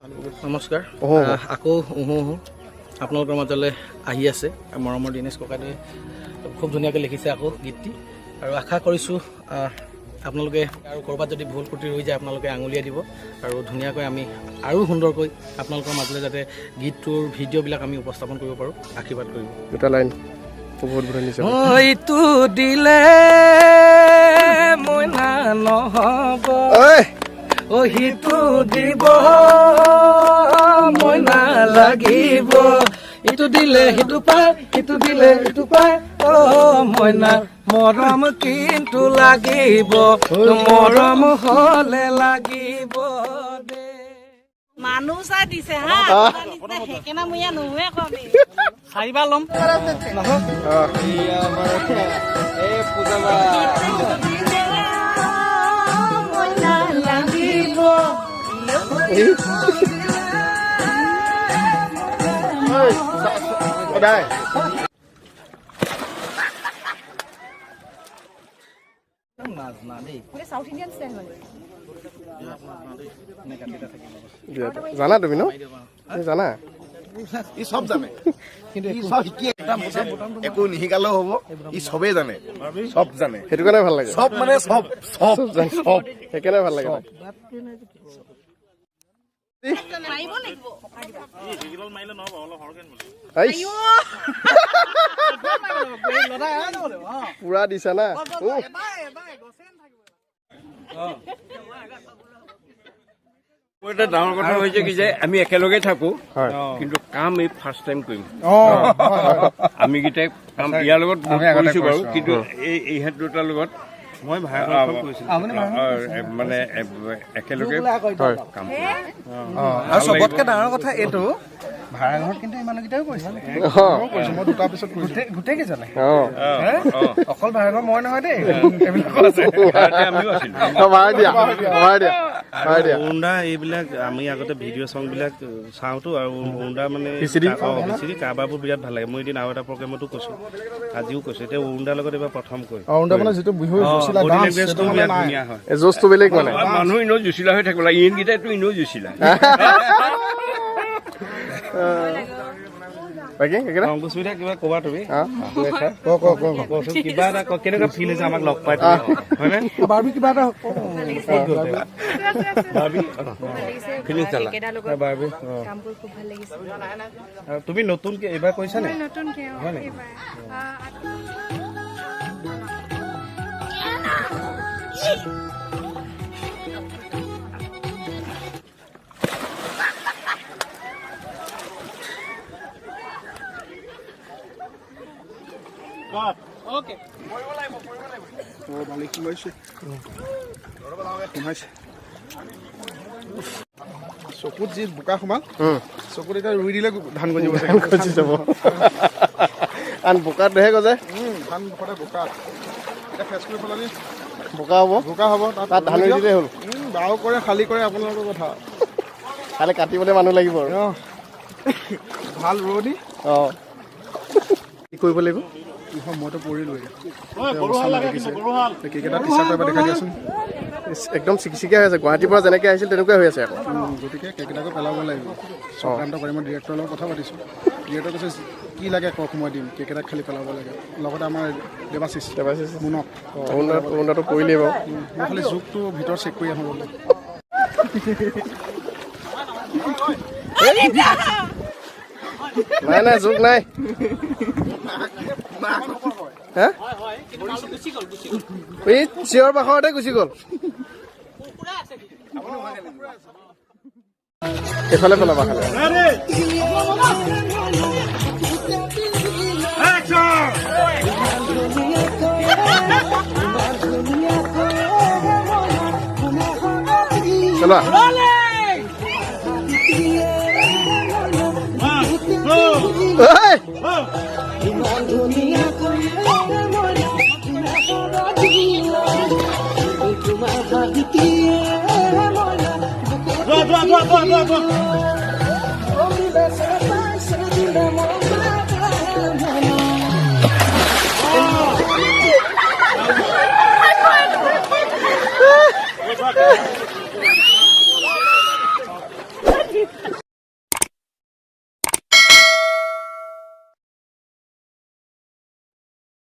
নমস্কাৰ আকৌ আপোনালোকৰ মাজলৈ আহি আছে মৰমৰ দিনেশ ককাইদেৱে খুব ধুনীয়াকৈ লিখিছে আকৌ গীতটি আৰু আশা কৰিছোঁ আপোনালোকে আৰু ক'ৰবাত যদি ভুল ত্ৰুটি হৈ যায় আপোনালোকে আঙুলিয়াই দিব আৰু ধুনীয়াকৈ আমি আৰু সুন্দৰকৈ আপোনালোকৰ মাজলৈ যাতে গীতটোৰ ভিডিঅ'বিলাক আমি উপস্থাপন কৰিব পাৰোঁ আশীৰ্বাদ কৰিব দুটা লাইন বহুত ধুনীয়া হয়তো দিলে মই না নহ'ব সিটো দিব মই নালাগিব ইটো দিলে সিটো পায় সিটো দিলে সিটো পায় মইনা মৰম কিন্তু লাগিব মৰম হলে লাগিব দে মানুহ চাই দিছে হা সেইকাৰণে মই ইয়াত নোহোৱে কম চাৰিবাৰ ল'ম সদায় জানা তুমি ন জানা ই চব জানে কিন্তু সব শিকি একো নিশিকালেও হ'ব ই চবেই জানে সব জানে সেইটো কাৰণে ভাল লাগে সব মানে সব সব সব সেইকাৰণে ভাল লাগে পুৰা দিছা না এটা ডাঙৰ কথা হৈছে কি যে আমি একেলগে থাকো কিন্তু কাম এই ফাৰ্ষ্ট টাইম কৰিম আমি কেইটাই কাম ইয়াৰ লগত কৰিছো বাৰু কিন্তু এইহেঁত দুটাৰ লগত মই মানে একেলগে কাম আৰু চবতকে ডাঙৰ কথা এইটো ভাড়াঘৰত কিন্তু ইমানকেইটাও কৰিছে মই দুটাৰ পিছত গোটেই কেইজনে অকল ভাড়াঘৰ মই নহয় দেই উৰুণ্ডা এইবিলাক আমি আগতে ভিডিঅ' চং বিলাক চাওঁতো আৰু উৰুণ্ডা মানে কাৰবাৰবোৰ বিৰাট ভাল লাগে মই এদিন আৰু এটা প্ৰগ্ৰেমতো কৈছো আজিও কৈছো এতিয়া উৰুণ্ডাৰ লগত এইবাৰ প্ৰথম কৈ মানুহ এনেও জুচিলা হৈ থাকিব লাগে ইহঁতকেইটাইতো এনেও জুচিলা অংকুচবিধা কিবা কবা তুমি কিবা এটা কেনেকুৱা ফিল হৈছে আমাক লগ পাই হয়নে কিবা এটা তুমি নতুনকে এইবাৰ কৈছা নে চকুত যি বোকা সোমাল চকুত এতিয়া ৰুই দিলে ধান গজিব যাব আন বোকাতহে গজে ধান সদায় বোকা এতিয়া ফেচ কৰি পেলালি বোকা হ'ব তাত ধান ৰুই দিলেই হ'ল বাও কৰে খালী কৰে আপোনালোকৰ কথা খালি কাটিবলৈ মানুহ লাগিব আৰু ভাল ৰোৱনী কি কৰিব লাগিব মইতো পৰিলোঁ ক্ৰিকেটাৰ টি চাৰ্ট এবাৰ দেখাই দিয়াচোন একদম চিকিচিকিয়া হৈ আছে গুৱাহাটীৰ পৰা যেনেকৈ আহিছিল তেনেকুৱাই হৈ আছে আকৌ গতিকে ক্ৰিকেটাৰকো পেলাব লাগিব চক্ৰান্ত কৰি মই ডিৰেক্টৰৰ লগত কথা পাতিছোঁ ডিৰেক্টৰ কৈছে কি লাগে কওক মই দিম ক্ৰিকেটাৰক খালি পেলাব লাগে লগতে আমাৰ দেৱাশিষ মুনক উন্নত পৰিলেই বাৰু মই খালি জোখটো ভিতৰত চেক কৰি আহোঁ বোলে নাই নাই জোক নাই এই চিঞৰ বাখৰতে গুচি গ'ল এইফালে পেলাবা খালে চলা নেকি